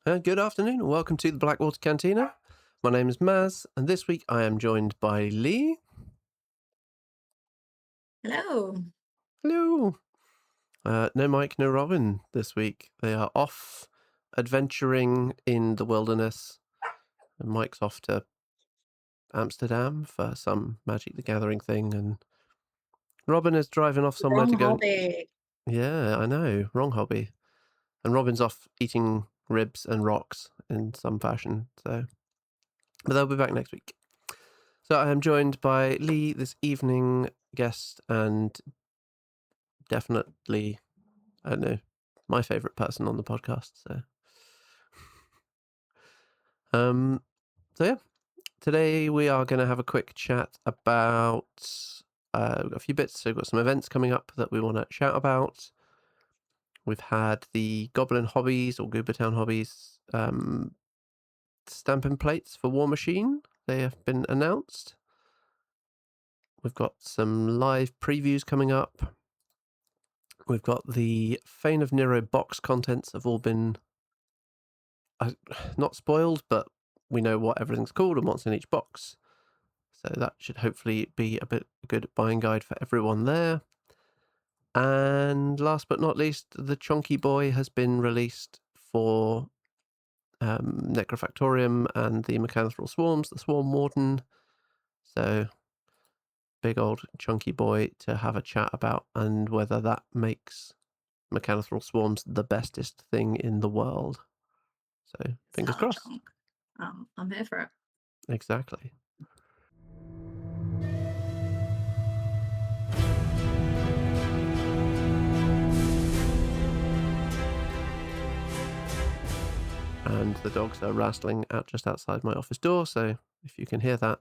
Good afternoon and welcome to the Blackwater Cantina. My name is Mazz, and this week I am joined by Lee. Hello. Hello. No Mike, no Robin this week. They are off adventuring in the wilderness. And Mike's off to Amsterdam for some Magic the Gathering thing, and Robin is driving off somewhere Wrong to go. hobby. Yeah, I know, wrong hobby. And Robin's off eating ribs and rocks in some fashion. But they'll be back next week. So I am joined by Lee this evening, guest, and definitely, I don't know, my favourite person on the podcast. Um, so yeah, today we are going to have a quick chat about a few bits. So we've got some events coming up that we want to shout about. We've had the Goblin Hobbies or Goobertown Hobbies stamping plates for War Machine. They have been announced. We've got some live previews coming up. We've got the Fane of Nyrro box contents have all been not spoiled, but we know what everything's called and what's in each box. So that should hopefully be a good buying guide for everyone there. And last but not least, the Chonky Boy has been released for Necrofactorium and the Mechanical Swarms, the Swarm Warden. So big old Chunky Boy to have a chat about, and whether that makes Mechanical Swarms the bestest thing in the world. So fingers Star crossed. Chunk. I'm here for it. Exactly. And the dogs are wrestling out just outside my office door. So if you can hear that,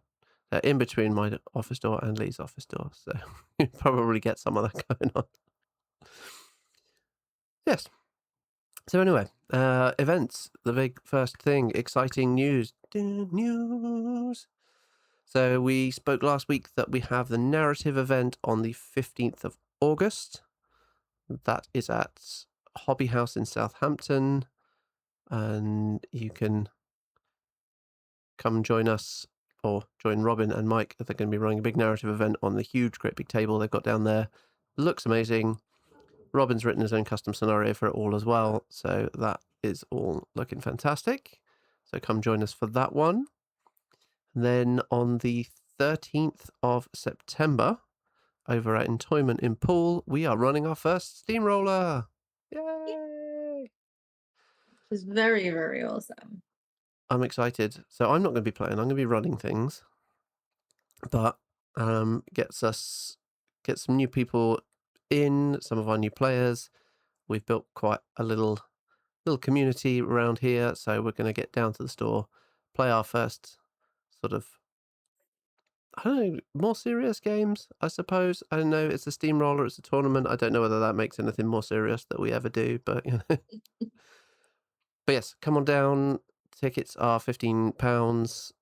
they're in between my office door and Lee's office door. So you probably get some of that going on. Yes. So anyway, events. The big first thing, exciting news. News. So we spoke last week that we have the narrative event on the 15th of August. That is at Hobby House in Southampton. And you can come join us or join Robin and Mike. They're going to be running a big narrative event on the huge, great big table they've got down there. Looks amazing. Robin's written his own custom scenario for it all as well. So that is all looking fantastic. So come join us for that one. And then on the 13th of September, over at Entoyment in Poole, we are running our first steamroller. Yay! Which is very, very awesome. I'm excited. So I'm not going to be playing. I'm going to be running things. But get some new people in, some of our new players. We've built quite a little community around here, so we're going to get down to the store, play our first sort of, I don't know, more serious games, I suppose. I don't know, it's a steamroller, it's a tournament. I don't know whether that makes anything more serious that we ever do, but but yes, come on down. Tickets are £15.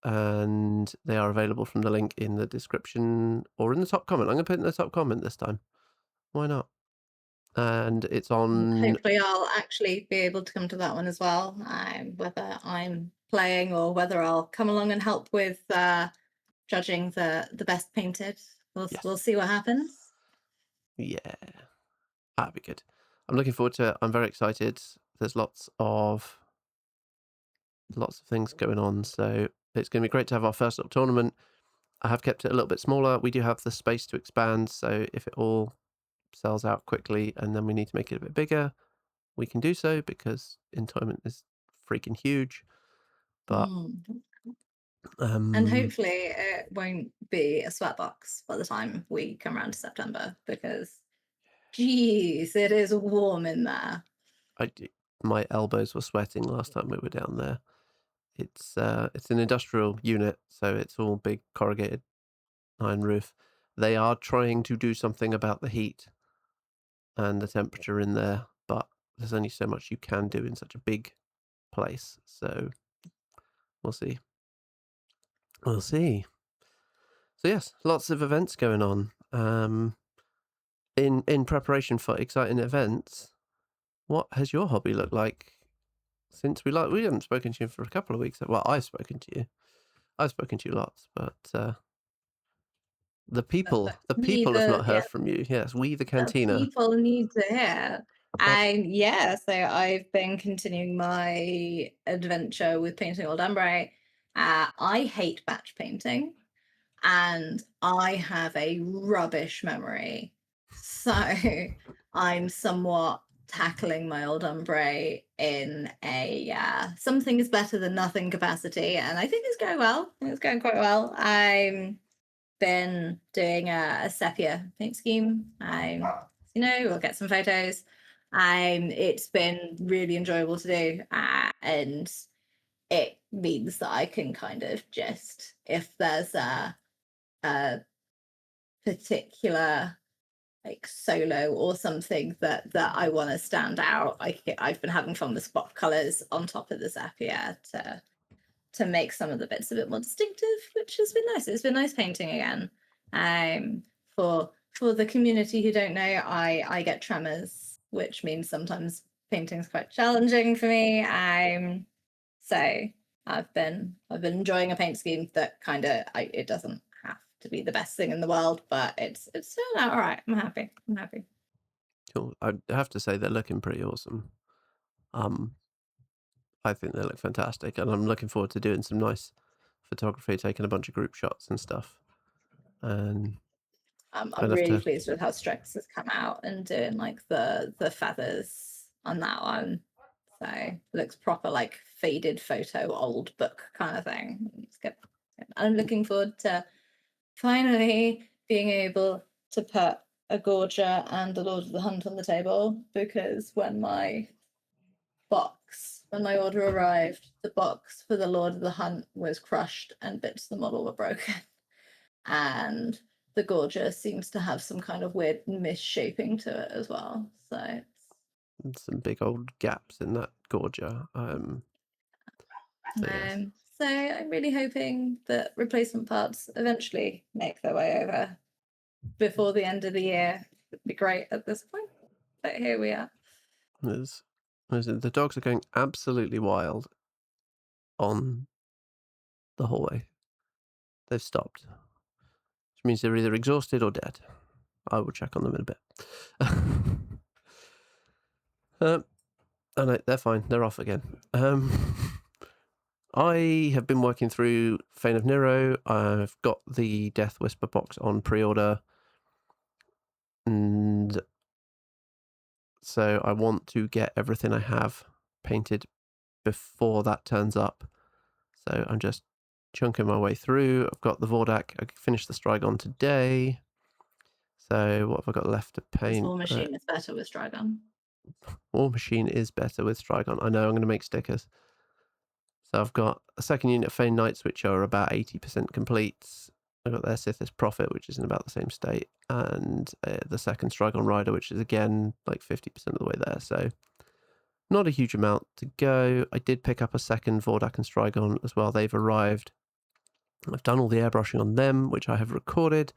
And they are available from the link in the description or in the top comment. I'm going to put it in the top comment this time. Why not? And it's on... Hopefully I'll actually be able to come to that one as well. Whether I'm playing or whether I'll come along and help with judging the best painted. We'll Yes. we'll see what happens. Yeah. That'd be good. I'm looking forward to it. I'm very excited. There's lots of things going on. So it's going to be great to have our first little tournament. I have kept it a little bit smaller. We do have the space to expand. So if it all sells out quickly and then we need to make it a bit bigger, we can do so because Entoyment is freaking huge. But And hopefully it won't be a sweatbox by the time we come around to September, because geez, it is warm in there. my elbows were sweating last time we were down there. It's an industrial unit, so it's all big corrugated iron roof. They are trying to do something about the heat and the temperature in there, but there's only so much you can do in such a big place. So we'll see. We'll see. So yes, lots of events going on. In preparation for exciting events, what has your hobby looked like since we haven't spoken to you for a couple of weeks. Well, I've spoken to you. I've spoken to you lots, but the people have not heard from you. Yes, we the the cantina. people need to hear. What? Yeah, so I've been continuing my adventure with painting Old Umbre. I hate batch painting, and I have a rubbish memory. So I'm somewhat tackling my Old Umbre in a something is better than nothing capacity, and I think it's going well. It's going quite well. I'm been doing a sepia paint scheme. We'll get some photos. It's been really enjoyable to do, and it means that I can kind of just, if there's a particular like solo or something that I want to stand out, I've been having fun with spot colors on top of the sepia to make some of the bits a bit more distinctive, which has been nice. It's been nice painting again. For the community who don't know, I get tremors, which means sometimes painting's quite challenging for me. So I've been enjoying a paint scheme that kind of it doesn't have to be the best thing in the world, but it's turned out all right. I'm happy. Cool. I have to say they're looking pretty awesome. I think they look fantastic, and I'm looking forward to doing some nice photography, taking a bunch of group shots and stuff. And I'm I'd have really to. pleased with how Strix has come out and doing like the feathers on that one. So it looks proper like faded photo old book kind of thing. It's good. I'm looking forward to finally being able to put a Gorgia and a Lord of the Hunt on the table, because when my order arrived, the box for the Lord of the Hunt was crushed and bits of the model were broken. And the Gorgia seems to have some kind of weird misshaping to it as well. So Some big old gaps in that Gorgia. Yes. So I'm really hoping that replacement parts eventually make their way over before the end of the year. It'd be great at this point, but here we are. The dogs are going absolutely wild on the hallway. They've stopped, which means they're either exhausted or dead. I will check on them in a bit. Oh no, they're fine. They're off again. I have been working through Fane of Nyrro. I've got the Death Whisper box on pre-order, and so I want to get everything I have painted before that turns up. So I'm just chunking my way through. I've got the Vordak. I finished the Strigon today. So what have I got left to paint? War Machine is better with Strigon. War Machine is better with Strigon. I know, I'm going to make stickers. So I've got a second unit of Fane Knights, which are about 80% complete. I've got their Sith's Prophet, which is in about the same state. And the second Strigon Rider, which is again like 50% of the way there. So not a huge amount to go. I did pick up a second Vordak and Strigon as well. They've arrived. I've done all the airbrushing on them, which I have recorded,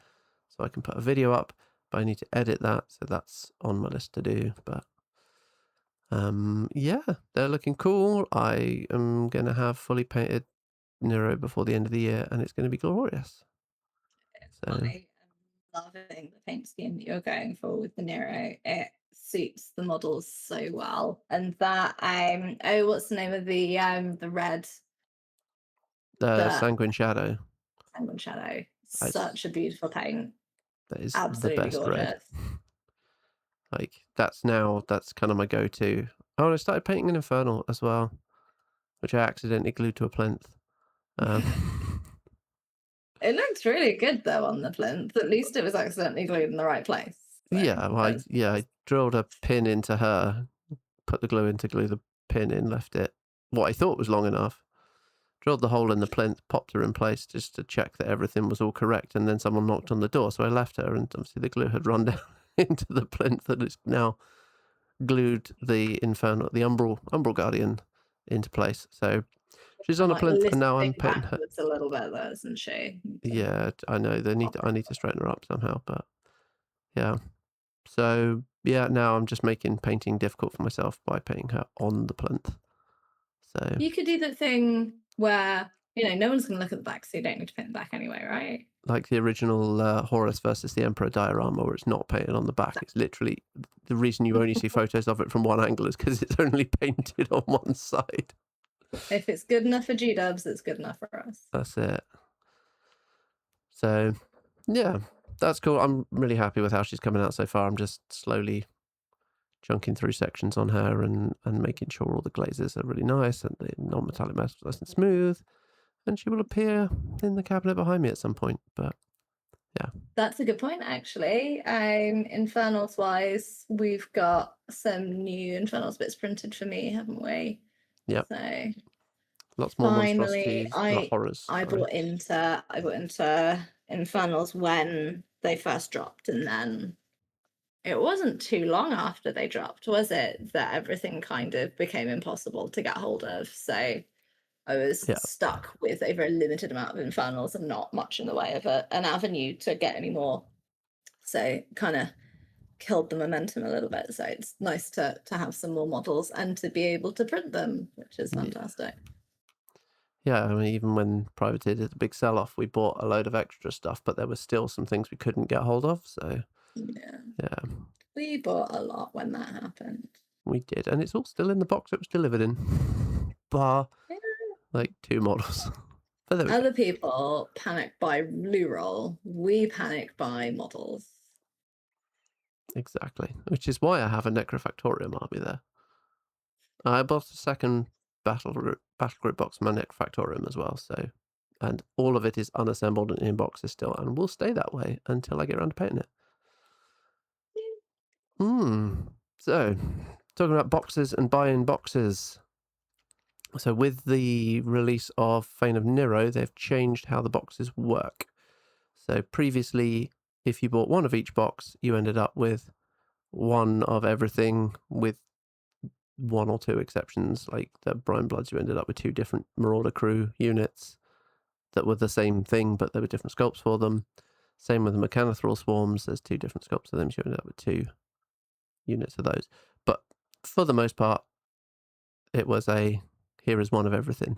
so I can put a video up, but I need to edit that, so that's on my list to do. But yeah, they're looking cool. I am going to have fully painted Nero before the end of the year, and it's going to be glorious. So I am loving the paint scheme that you're going for with the Nero. It suits the models so well. And that what's the name of the red? the Sanguine Shadow. Sanguine Shadow. Such a beautiful paint. That is absolutely the best gorgeous. red. Like that's kind of my go-to. Oh, and I started painting an Infernal as well, which I accidentally glued to a plinth. It looks really good though on the plinth. At least it was accidentally glued in the right place. So yeah, well, I drilled a pin into her, put the glue in to glue the pin in, left it what I thought was long enough, drilled the hole in the plinth, popped her in place just to check that everything was all correct, and then someone knocked on the door, so I left her, and obviously the glue had run down into the plinth, and it's now glued the Infernal, the Umbral Guardian into place. So she's on a plinth, and now I'm painting her. It's a little bit though, isn't she? Yeah, I know. I need to straighten her up somehow, but yeah. So yeah, now I'm just making painting difficult for myself by painting her on the plinth. So You could do the thing where, no one's going to look at the back, so you don't need to paint the back anyway, right? like the original Horus versus the Emperor diorama, where it's not painted on the back. It's literally the reason you only see photos of it from one angle is because it's only painted on one side. If it's good enough for G-dubs, it's good enough for us. That's it. So, yeah, that's cool. I'm really happy with how she's coming out so far. I'm just slowly chunking through sections on her and making sure all the glazes are really nice and the non-metallic metal is nice and smooth. And she will appear in the cabinet behind me at some point. But yeah, That's a good point, actually. Infernals wise, we've got some new Infernals bits printed for me, haven't we? Yep. So Lots more finally, monstrosities, horrors. I bought into Infernals when they first dropped, and then it wasn't too long after they dropped, was it, that everything kind of became impossible to get hold of. So I was Yeah. stuck with a very limited amount of Infernals and not much in the way of an avenue to get any more. So kind of killed the momentum a little bit. So it's nice to have some more models and to be able to print them, which is fantastic. Yeah, I mean, even when Privateer did the big sell-off, we bought a load of extra stuff, but there were still some things we couldn't get hold of. So yeah, We bought a lot when that happened. we did, and it's all still in the box it was delivered in, bar like 2 models. But there we go. Other people panic by blue roll. We panic by models. Exactly, which is why I have a Necrofactorium army there. I bought a second battle group box for my Necrofactorium as well, so, and all of it is unassembled and in boxes still, and will stay that way until I get around to painting it. So, talking about boxes and buy-in boxes. So with the release of Fane of Nyrro, they've changed how the boxes work. So previously, if you bought one of each box, you ended up with one of everything, with 1 or 2 exceptions. Like the Brine Bloods, you ended up with 2 different Marauder crew units that were the same thing, but there were different sculpts for them. Same with the Mechanothrall Swarms, there's 2 different sculpts of them, so you ended up with 2 units of those. But for the most part, it was here is one of everything.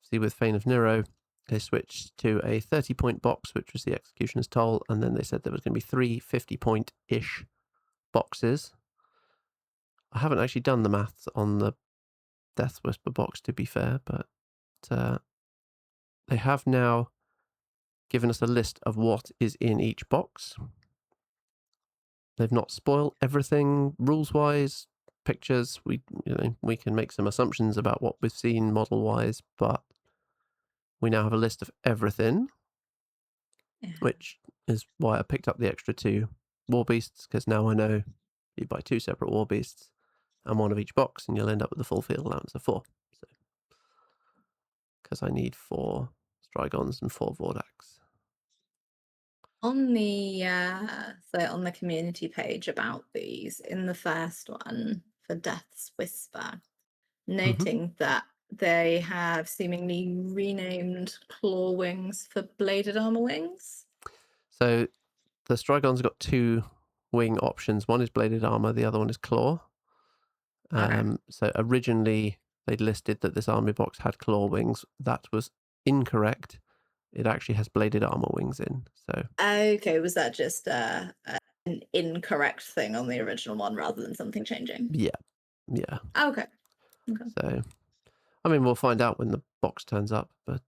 See, with Fane of Nyrro, they switched to a 30-point box, which was the Executioner's Toll, and then they said there was going to be 3 50-point-ish boxes. I haven't actually done the maths on the Death Whisper box, to be fair, but they have now given us a list of what is in each box. They've not spoiled everything rules-wise. Pictures, we can make some assumptions about what we've seen model-wise, but we now have a list of everything, which is why I picked up the extra 2 War Beasts, because now I know you buy 2 separate War Beasts and 1 of each box, and you'll end up with the full field allowance of 4. So, because I need 4 Strygons and 4 Vordax. On the on the community page about these, in the first one for Death's Whisper, noting that they have seemingly renamed claw wings for bladed armor wings. So the Strygons got 2 wing options. One is bladed armor, the other one is claw. So originally they'd listed that this army box had claw wings. That was incorrect. It actually has bladed armor wings in. So okay, was that just an incorrect thing on the original one rather than something changing? Yeah. Okay. So, I mean, we'll find out when the box turns up, but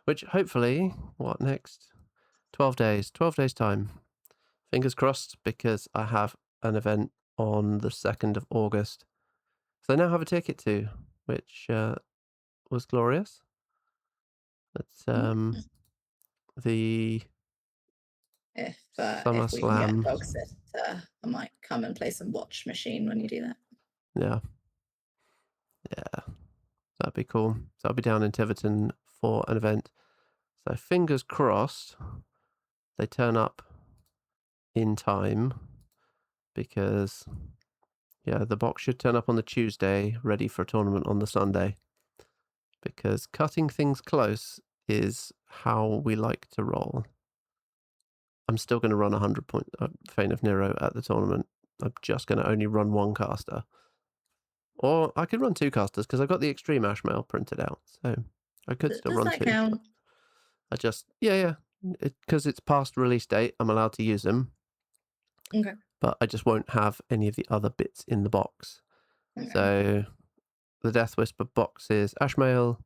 which hopefully, what next? 12 days time. Fingers crossed, because I have an event on the 2nd of August. So I now have a ticket to, which was glorious. It's the if Summer we can get a Slam. dog sitter, I might come and play some Watch Machine when you do that. Yeah, that'd be cool. So I'll be down in Tiverton for an event. So fingers crossed they turn up in time, because the box should turn up on the Tuesday, ready for a tournament on the Sunday, because cutting things close is how we like to roll. I'm still going to run 100-point Fane of Nyrro at the tournament. I'm just going to only run 1 caster. Or I could run 2 casters because I've got the Extreme Ashmail printed out, so I could still Does run that 2. count? I just yeah, because it's past release date, I'm allowed to use them, Okay. but I just won't have any of the other bits in the box. Okay. So the Death Whisper box is Ashmail,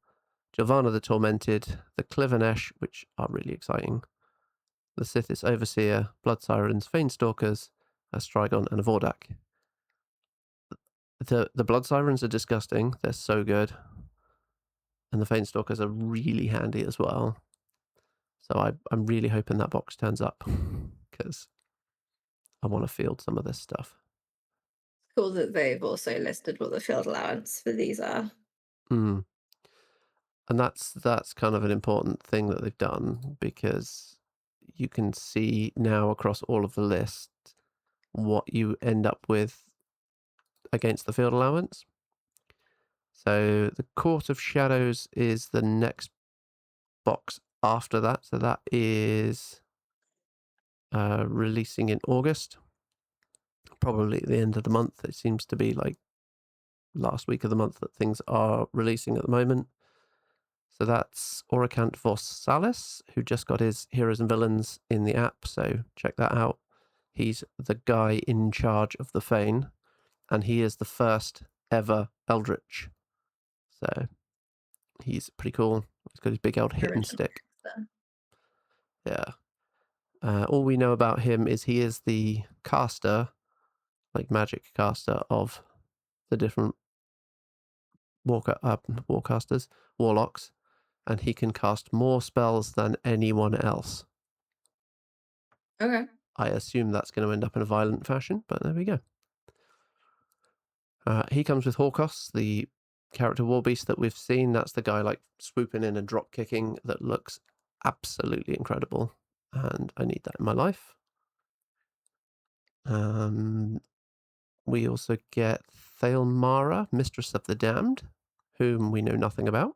Jilvana the Tormented, the Clivernesh, which are really exciting, the Sithis Overseer, Blood Sirens, Fane Stalkers, a Strigon, and a Vordak. The Blood Sirens are disgusting. They're so good. And the Fane Stalkers are really handy as well. So I'm really hoping that box turns up because I want to field some of this stuff. Cool that they've also listed what the field allowance for these are. Mm. And that's kind of an important thing that they've done, because you can see now across all of the lists what you end up with against the field allowance. So the Court of Shadows is the next box after that. So that is releasing in August, probably at the end of the month. It seems to be like last week of the month that things are releasing at the moment. So that's Oricant Vorsalis, who just got his Heroes and Villains in the app, so check that out. He's the guy in charge of the Fane, and he is the first ever Eldritch. So he's pretty cool. He's got his big old hit and Original. stick. So. Yeah. All we know about him is he is the caster, like magic caster, of the different warcasters, warlocks, and he can cast more spells than anyone else. Okay. I assume that's going to end up in a violent fashion, but there we go. He comes with Hawkos, the character warbeast that we've seen. That's the guy like swooping in and drop kicking that looks absolutely incredible, and I need that in my life. We also get Thailmara, Mistress of the Damned, whom we know nothing about.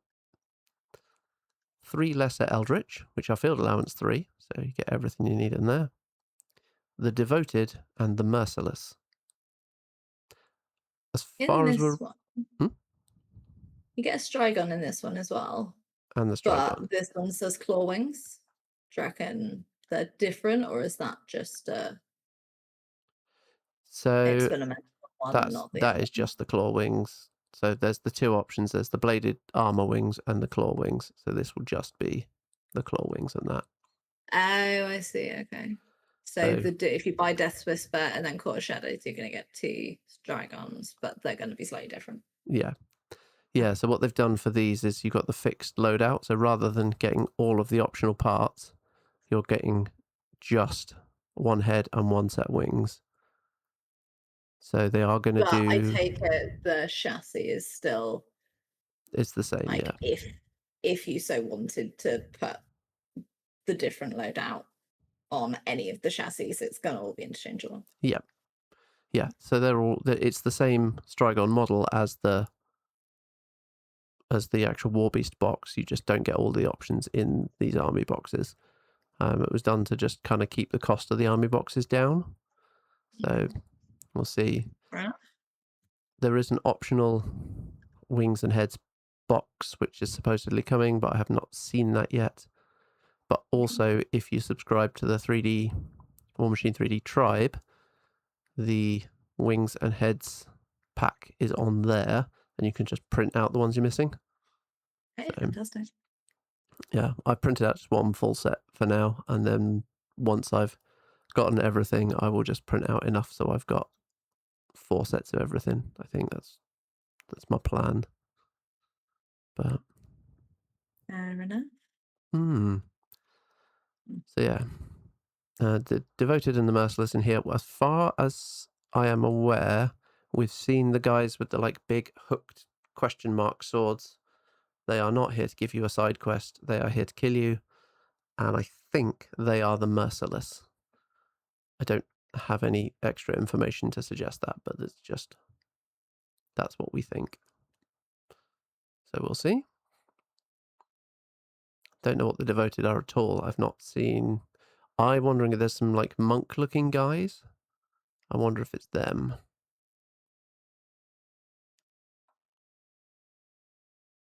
3 Lesser Eldritch, which are field allowance 3, so you get everything you need in there. The Devoted and the Merciless. As far In as this we're... one, Hmm? you get a Strigon in this one as well. And the But Strigon. this one says claw wings. Do you reckon they're different, or is that just a So experimental one, not the that other? is just the claw wings. So there's the 2 options. There's the bladed armor wings and the claw wings. So this will just be the claw wings and that. Oh, I see. Okay. So if you buy Death's Whisper and then Court of Shadows, you're going to get 2 Strygons, but they're going to be slightly different. Yeah. Yeah, so what they've done for these is you've got the fixed loadout. So rather than getting all of the optional parts, you're getting just 1 head and 1 set wings. So they are going to But do... I take it the chassis is still... It's the same, like, yeah. if you so wanted to put the different loadout on any of the chassis, it's going to all be interchangeable. Yeah. Yeah, so it's the same Strigon model as the actual Warbeast box. You just don't get all the options in these army boxes. It was done to just kind of keep the cost of the army boxes down. So we'll see. Right. There is an optional Wings and Heads box, which is supposedly coming, but I have not seen that yet. But also, if you subscribe to the 3D War Machine 3D Tribe, the Wings and Heads pack is on there, and you can just print out the ones you're missing. Hey, fantastic. Yeah, I printed out just 1 full set for now, and then once I've gotten everything, I will just print out enough so I've got 4 sets of everything. I think that's my plan. But Fair enough. So yeah, the Devoted and the Merciless in here. As far as I am aware, we've seen the guys with the like big hooked question mark swords. They are not here to give you a side quest. They are here to kill you, and I think they are the Merciless. I don't have any extra information to suggest that, but that's what we think. So we'll see. Don't know what the Devoted are at all. I've not seen... I'm wondering if there's some like monk looking guys. I wonder if it's them.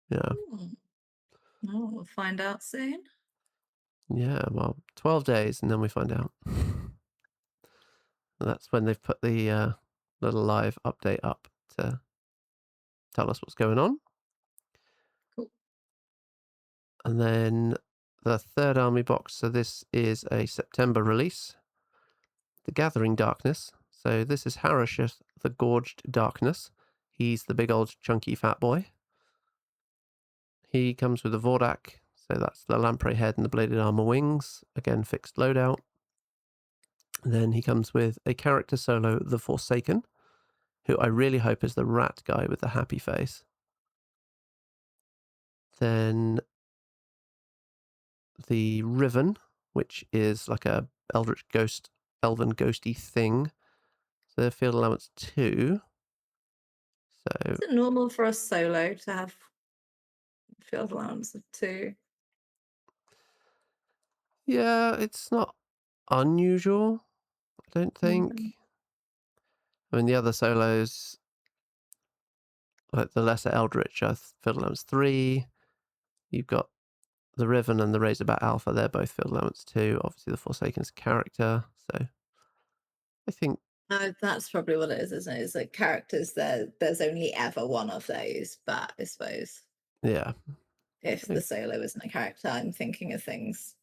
Yeah. Oh, we'll find out soon. Yeah, well, 12 days and then we find out. That's when they've put the little live update up to tell us what's going on. Cool. And then the third army box, so this is a September release, The Gathering Darkness. So this is Harasheth, the Gorged Darkness. He's the big old chunky fat boy. He comes with a Vordak, so that's the lamprey head and the bladed armor wings. Again, fixed loadout. Then he comes with a character solo, the Forsaken, who I really hope is the rat guy with the happy face. Then the Riven, which is like a eldritch ghost, elven ghosty thing. So they're field allowance 2. So Is it normal for a solo to have field allowance of 2? yeah, it's not unusual, I don't think. Mhm. I mean, the other solos, like the lesser eldritch, are field allowance 3. You've got the Riven and the Razorback Alpha, they're both field allowance 2. Obviously, the Forsaken's character. So I think, That's probably what it is, isn't it? It's like characters there's only ever one of those, but I suppose yeah, if the solo isn't a character, I'm thinking of things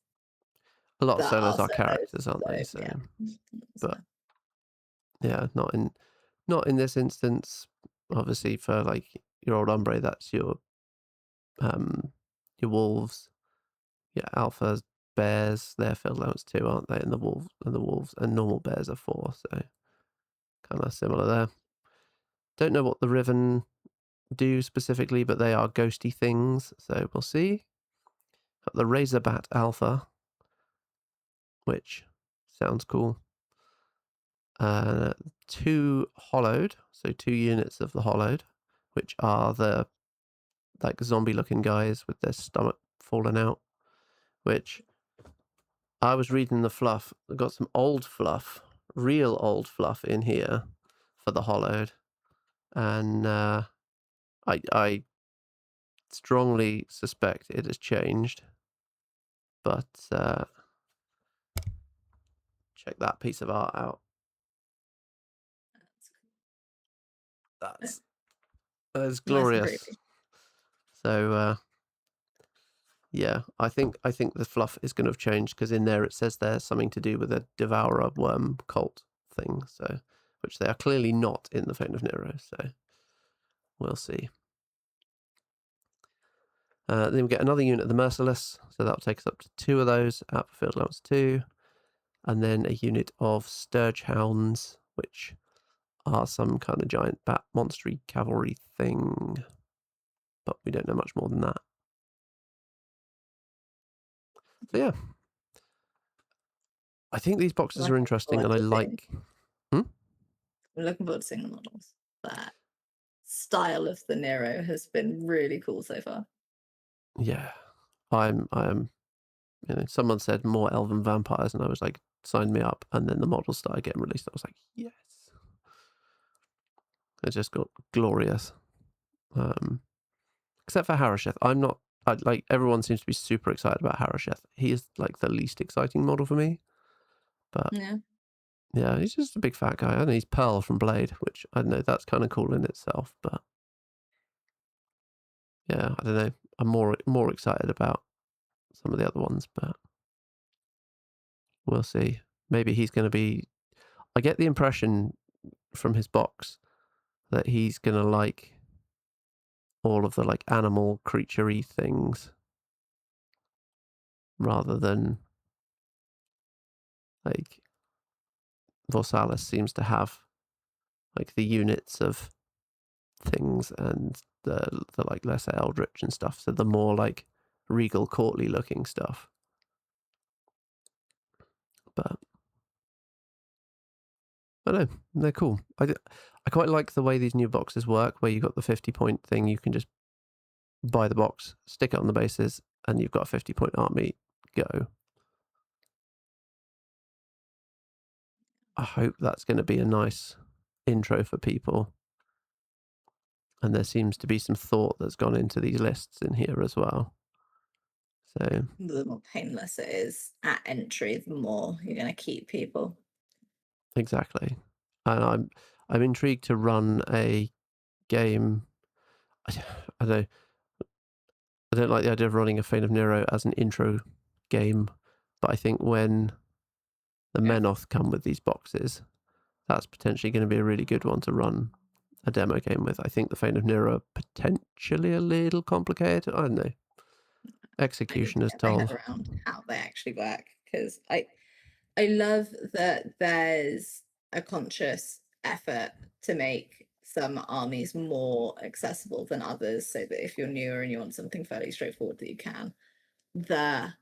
a lot of that solos are are solos. characters, aren't So they? So, yeah. That's but fine. yeah, not in this instance. Obviously, for like your old Umbre, that's um your wolves, yeah, alphas, bears. They're field allowance 2, aren't they? And the wolves and normal bears are 4. So kind of similar there. Don't know what the Riven do specifically, but they are ghosty things. So we'll see. Got the Razorbat Alpha, which sounds cool. 2 hollowed, so 2 units of the hollowed, which are the like zombie looking guys with their stomach falling out, which I was reading the fluff. I got some old fluff, real old fluff in here for the hollowed, and I strongly suspect it has changed, but check that piece of art out. That's Nice and glorious. pretty. So yeah, I think the fluff is going to have changed because in there it says there's something to do with a devourer worm cult thing. So, which they are clearly not in the Fane of Nyrro. So, we'll see. Then we get another unit of the Merciless, so that'll take us up to 2 of those out for field allowance 2, and then a unit of Sturge Hounds, which are some kind of giant bat monstery cavalry thing, but we don't know much more than that. So yeah, I think these boxes are Looking interesting, forward and I to seeing. like. Hmm? I'm looking forward to seeing the models. That style of the Nero has been really cool so far. Yeah, I am. You know, someone said more elven vampires, and I was like, sign me up. And then the models started getting released. I was like, yes. It just got glorious. Except for Harasheth. I'm not, like, everyone seems to be super excited about Harasheth. He is like the least exciting model for me. But Yeah. yeah, he's just a big fat guy. And he's Pearl from Blade, which I don't know, that's kind of cool in itself. But yeah, I don't know. I'm more excited about some of the other ones, but we'll see. Maybe he's going to be. I get the impression from his box that he's going to like all of the like animal creature-y things rather than like Vorsalis seems to have like the units of things and the like lesser eldritch and stuff. So the more like regal courtly looking stuff. But I don't know, they're cool. I quite like the way these new boxes work, where you got the 50-point thing. You can just buy the box, stick it on the bases, and you've got a 50-point army. Go. I hope that's going to be a nice intro for people. and there seems to be some thought that's gone into these lists in here as well. So The more painless it is at entry, the more you're going to keep people. exactly, and I'm intrigued to run a game. I don't I don't like the idea of running a Fane of Nyrro as an intro game, but I think when the Yeah. Menoth come with these boxes, that's potentially going to be a really good one to run a demo game with. I think the Fane of Nyrro are potentially a little complicated. I don't know. I need Execution to is get my head told. around how they actually work, because I love that there's a conscious effort to make some armies more accessible than others, so that if you're newer and you want something fairly straightforward, that you can. The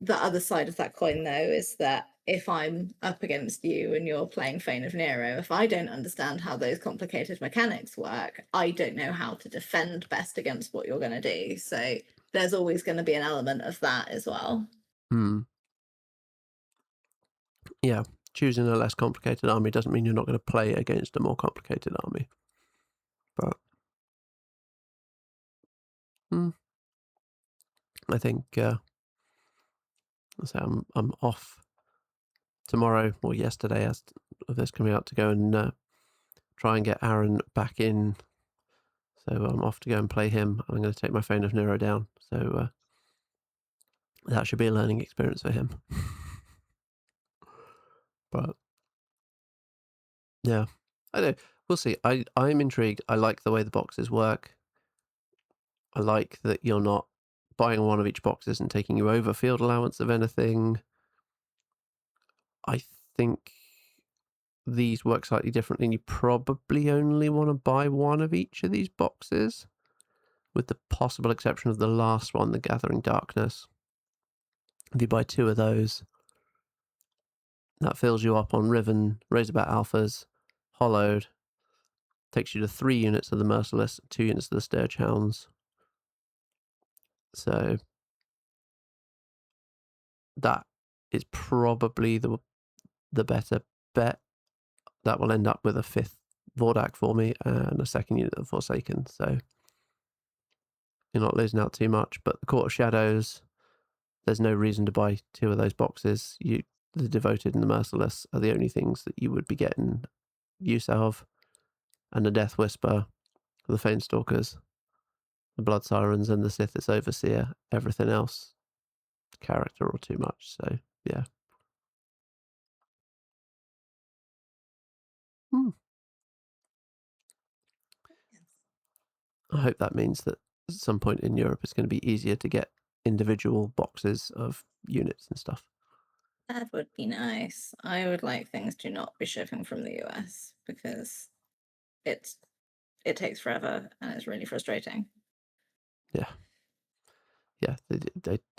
the other side of that coin, though, is that if I'm up against you and you're playing Fane of Nero, if I don't understand how those complicated mechanics work, I don't know how to defend best against what you're going to do. So there's always going to be an element of that as well. Hmm. Yeah. Choosing a less complicated army doesn't mean you're not going to play against a more complicated army. But I think I'm off tomorrow or yesterday as of this coming out to go and try and get Aaron back in. So I'm off to go and play him. I'm going to take my Fane of Nero down. So that should be a learning experience for him. But yeah, I don't. We'll see. I'm intrigued. I like the way the boxes work. I like that you're not buying one of each box isn't taking you over field allowance of anything. I think these work slightly differently, and you probably only want to buy one of each of these boxes, with the possible exception of the last one, the Gathering Darkness. If you buy two of those, that fills you up on Riven, Razorback Alphas, Hollowed, takes you to 3 units of the Merciless, 2 units of the Scourge Hounds. So that is probably the better bet. That will end up with a 5th Vordak for me and a 2nd unit of Forsaken. So you're not losing out too much. But the Court of Shadows, there's no reason to buy 2 of those boxes. The Devoted and the Merciless are the only things that you would be getting use of. And the Death Whisper, the Fane Stalkers, the Blood Sirens, and the Sithis Overseer. Everything else, character or too much. So yeah. I hope that means that at some point in Europe it's going to be easier to get individual boxes of units and stuff. That would be nice. I would like things to not be shipping from the US, because it takes forever and it's really frustrating. Yeah. Yeah,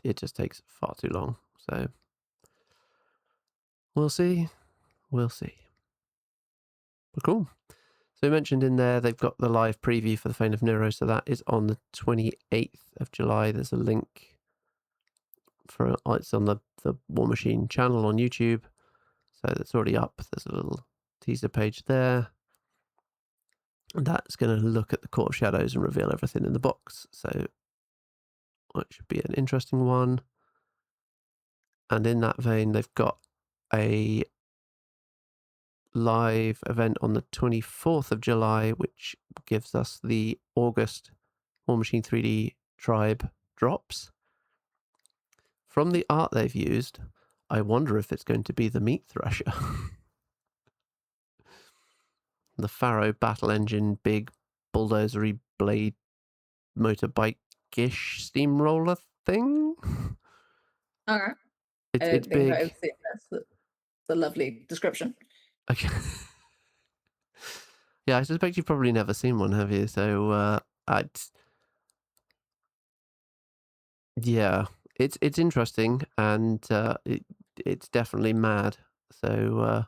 it just takes far too long. So we'll see. We'll see. But cool. So you mentioned in there they've got the live preview for the Fane of Nero, so that is on the 28th of July. There's a link for it's on the War Machine channel on YouTube. So that's already up. There's a little teaser page there. And that's going to look at the Court of Shadows and reveal everything in the box. So it should be an interesting one. And in that vein, they've got a live event on the 24th of July, which gives us the August War Machine 3D Tribe drops. From the art they've used, I wonder if it's going to be the Meat Thrasher. The Pharaoh battle engine, big bulldozery blade motorbike-ish steamroller thing. All right. I It's don't think big. I've seen this. It's a lovely description. Okay. Yeah, I suspect you've probably never seen one, have you? So yeah, it's interesting, and it's definitely mad. So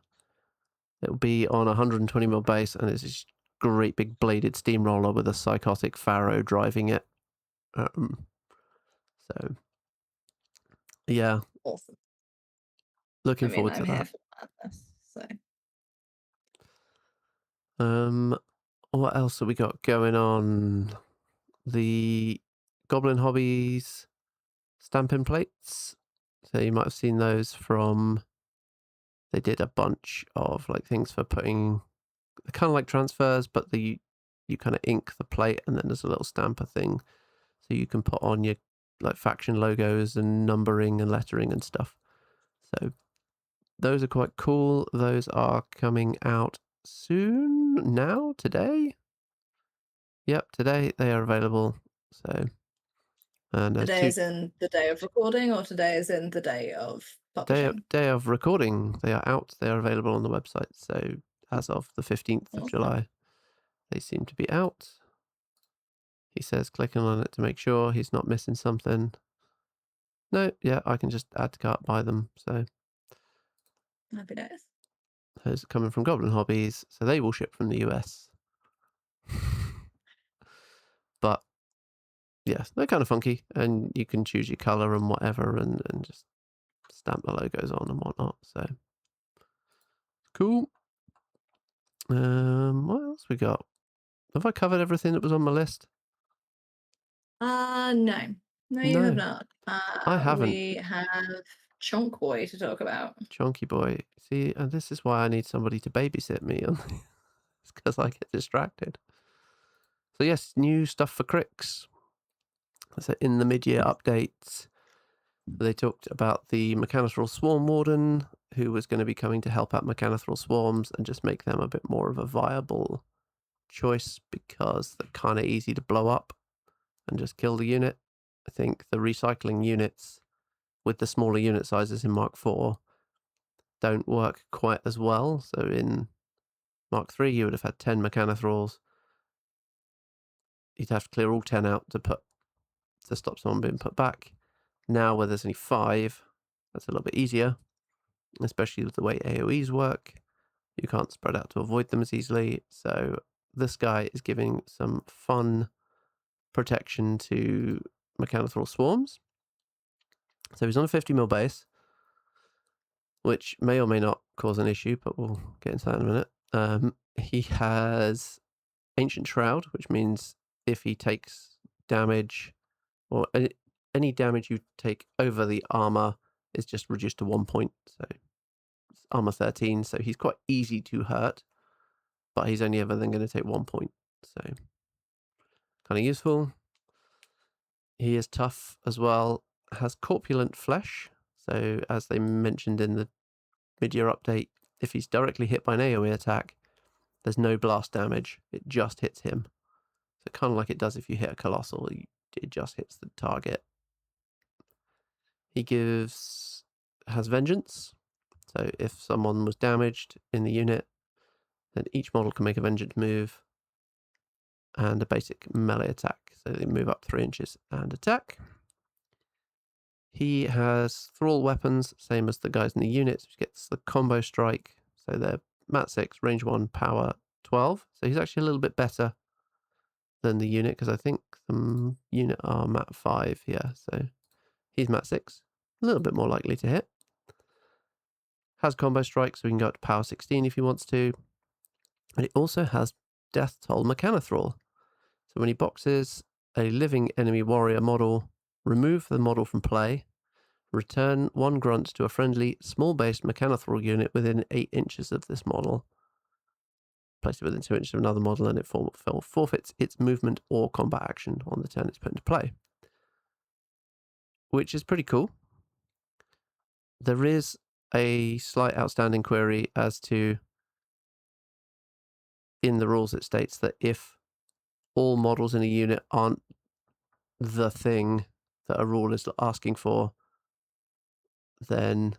it'll be on 120mm base, and it's this great big bladed steamroller with a psychotic pharaoh driving it. So yeah, Awesome. I looking mean, forward to I'm here that. for madness. So Um, What else have we got going on? The Goblin Hobbies stamping plates. So you might have seen those from. They did a bunch of like things for putting, kind of like transfers, but you kind of ink the plate and then there's a little stamper thing, so you can put on your like faction logos and numbering and lettering and stuff. So those are quite cool. Those are coming out soon now, today. Yep, today they are available. So, and there's Today two is in the day of recording, or today is in the day of publishing? day of recording. They are out. They are available on the website. So as of the 15th of Awesome. July, they seem to be out. He says clicking on it to make sure he's not missing something. No, yeah, I can just add to cart, buy them. So Happy days. those are coming from Goblin Hobbies, so they will ship from the US. But yes, they're kind of funky, and you can choose your color and whatever, and just stamp the logos on and whatnot. So cool. What else we got? Have I covered everything that was on my list? No. No, you have No, not. I haven't. We have Chunk Boy to talk about. Chonky boy. See, and this is why I need somebody to babysit me on it's because I get distracted. So yes, new stuff for Cryx. So in the mid-year updates, they talked about the Mechanothral Swarm Warden, who was going to be coming to help out Mechanothral Swarms and just make them a bit more of a viable choice, because they're kind of easy to blow up and just kill the unit. I think the recycling units with the smaller unit sizes in Mark IV don't work quite as well. So in Mark III, you would have had 10 Mechanothrals. You'd have to clear all 10 out to stop someone being put back. Now, where there's only 5, that's a little bit easier, especially with the way AoEs work. You can't spread out to avoid them as easily. So this guy is giving some fun protection to Mechanothral Swarms. So he's on a 50 mil base, which may or may not cause an issue, but we'll get into that in a minute. He has Ancient Shroud, which means if he takes damage, or any damage you take over the armor is just reduced to 1 point. So it's armor 13, so he's quite easy to hurt, but he's only ever then going to take 1 point. So kind of useful. He is tough as well. Has corpulent flesh. So as they mentioned in the mid-year update, if he's directly hit by an AoE attack, there's no blast damage. It just hits him. So kind of like it does if you hit a Colossal, it just hits the target. He has Vengeance. So if someone was damaged in the unit, then each model can make a Vengeance move and a basic melee attack. So they move up 3 inches and attack. He has Thrall weapons, same as the guys in the units, which gets the combo strike. So they're Mat 6, range 1, power 12. So he's actually a little bit better than the unit, because I think the unit are Mat 5 here. So he's Mat 6, a little bit more likely to hit. Has combo strike, so he can go up to power 16 if he wants to. And it also has Death Toll Mechanothral. So when he boxes a living enemy warrior model, remove the model from play, return 1 grunt to a friendly, small-based Mechanothral unit within 8 inches of this model. Place it within 2 inches of another model, and it forfeits its movement or combat action on the turn it's put into play. Which is pretty cool. There is a slight outstanding query as to, in the rules it states that if all models in a unit aren't the thing that a rule is asking for, then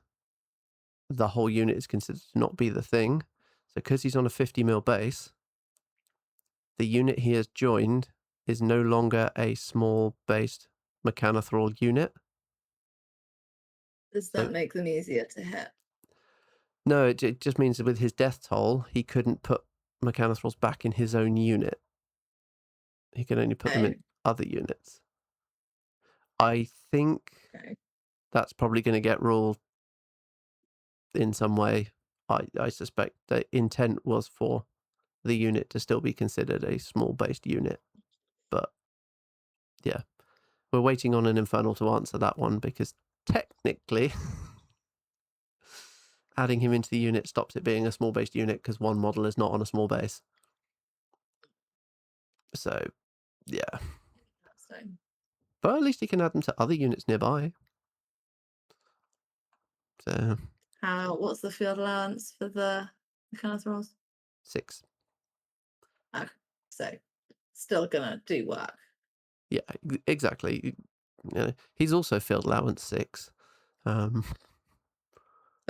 the whole unit is considered to not be the thing. So because he's on a 50 mil base, the unit he has joined is no longer a small based Mechanothral unit. Does So that make them easier to hit? no, it just means that with his death toll, he couldn't put Mechanothrals back in his own unit. He can only put them in other units. I think that's probably going to get ruled in some way. I suspect the intent was for the unit to still be considered a small-based unit. But yeah, we're waiting on an Infernal to answer that one, because technically adding him into the unit stops it being a small-based unit because one model is not on a small base. So yeah, So, but at least he can add them to other units nearby. So what's the field allowance for the kind of rolls? 6. Okay, so still gonna do work. Yeah, exactly. You know, he's also field allowance 6. But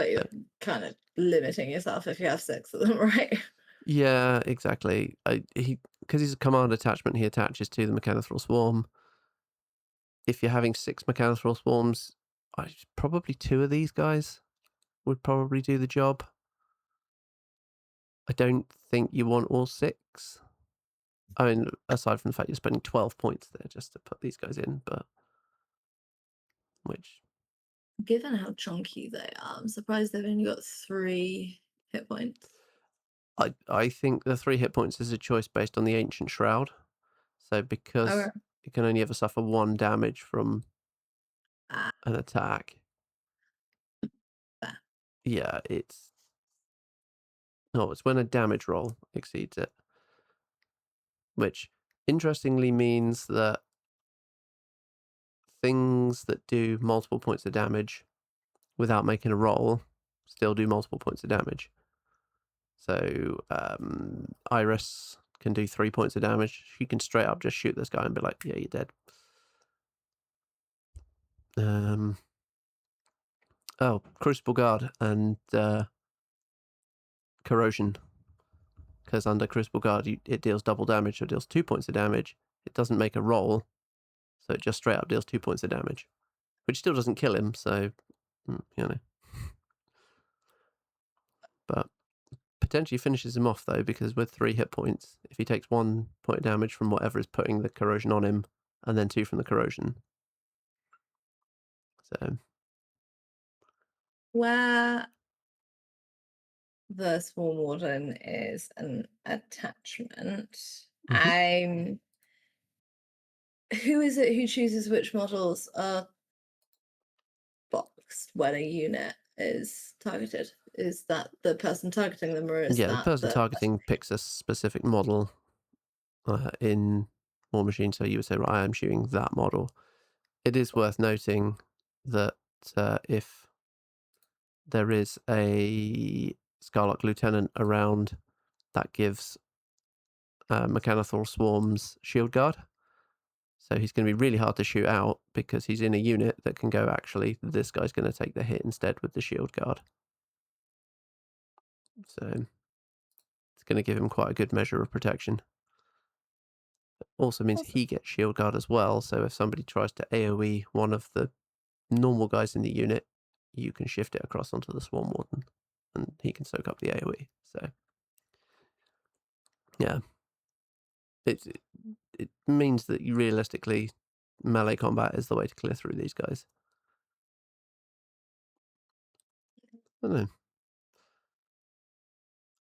you're kind of limiting yourself if you have 6 of them, right? Yeah, exactly. Because he's a command attachment, he attaches to the Mechanothrall Swarm. If you're having 6 Mechanothrall Swarms, probably 2 of these guys would probably do the job. I don't think you want all 6. I mean, aside from the fact you're spending 12 points there just to put these guys in, but which, Given how chunky they are, I'm surprised they've only got 3 hit points. I think the 3 hit points is a choice based on the Ancient Shroud. So because it can only ever suffer 1 damage from an attack. Yeah, it's when a damage roll exceeds it. Which interestingly means that things that do multiple points of damage without making a roll still do multiple points of damage. So Iris can do 3 points of damage. She can straight up just shoot this guy and be like, yeah, you're dead. Crucible Guard and Corrosion. Because under Crucible Guard, it deals double damage, so it deals 2 points of damage. It doesn't make a roll, so it just straight up deals 2 points of damage. Which still doesn't kill him, so, you know. But potentially finishes him off, though, because with 3 hit points, if he takes 1 point of damage from whatever is putting the corrosion on him, and then 2 from the corrosion. So. Where the Swarm Warden is an attachment, who is it who chooses which models are boxed when a unit is targeted? Is that the person targeting them, or is Yeah, the that person targeting picks a specific model in War Machine, so you would say, right, I am shooting that model. It is worth noting that if there is a Scarlock Lieutenant around, that gives Mechanothrall Swarms Shield Guard. So he's going to be really hard to shoot out because he's in a unit that can go, actually, this guy's going to take the hit instead with the Shield Guard. So it's going to give him quite a good measure of protection. It also means he gets Shield Guard as well, so if somebody tries to AoE one of the normal guys in the unit, you can shift it across onto the Swarm Warden, and he can soak up the AoE. So, yeah. It means that you realistically, melee combat is the way to clear through these guys. I don't know.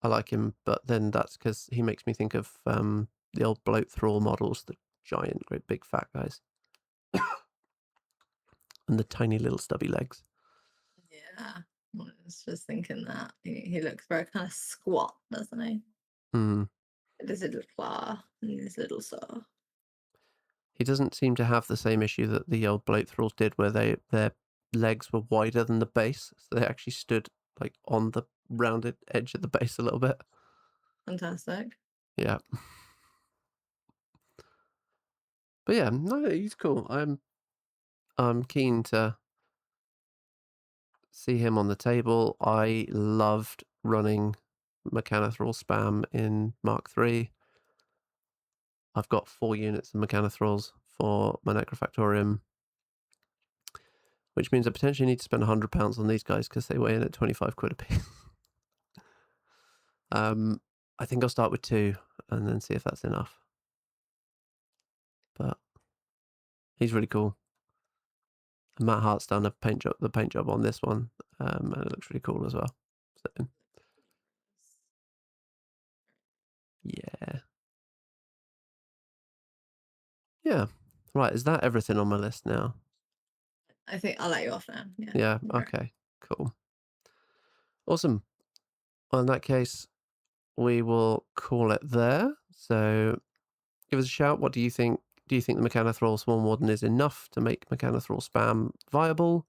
I like him, but then that's because he makes me think of the old bloat thrall models, the giant, great big fat guys. And the tiny little stubby legs. Yeah, I was just thinking that. He looks very kind of squat, doesn't he? Mm. His little claw and his little saw. He doesn't seem to have the same issue that the old bloat thralls did, where their legs were wider than the base, so they actually stood like on the rounded edge of the base a little bit. Fantastic. Yeah. But yeah, no, he's cool. I'm keen to see him on the table. I loved running Mechanothrall spam in Mark III. I've got 4 units of Mechanothralls for my Necrofactorium, which means I potentially need to spend £100 on these guys because they weigh in at 25 quid a piece. I think I'll start with 2 and then see if that's enough. But he's really cool. And Matt Hart's done the paint job on this one, and it looks really cool as well. So, Yeah. Yeah. Right, is that everything on my list now? I think I'll let you off now. Yeah. Yeah, Right. okay, cool. Awesome. Well, in that case, we will call it there. So give us a shout. What do you think? Do you think the Mechanothrall Swarm Warden is enough to make Mechanothrall spam viable?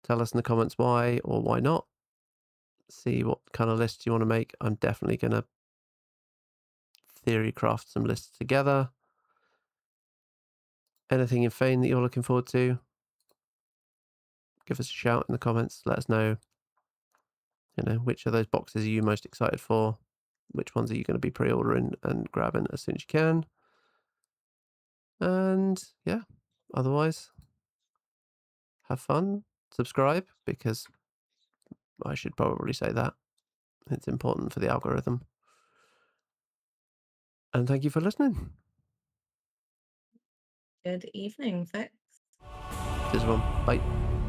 Tell us in the comments why or why not. See what kind of lists you want to make. I'm definitely going to theory craft some lists together. Anything in Fane that you're looking forward to? Give us a shout in the comments. Let us know, which of those boxes are you most excited for? Which ones are you going to be pre-ordering and grabbing as soon as you can? And yeah, otherwise, have fun, subscribe, because I should probably say that. It's important for the algorithm. And thank you for listening. Good evening, folks. Cheers, everyone. Bye.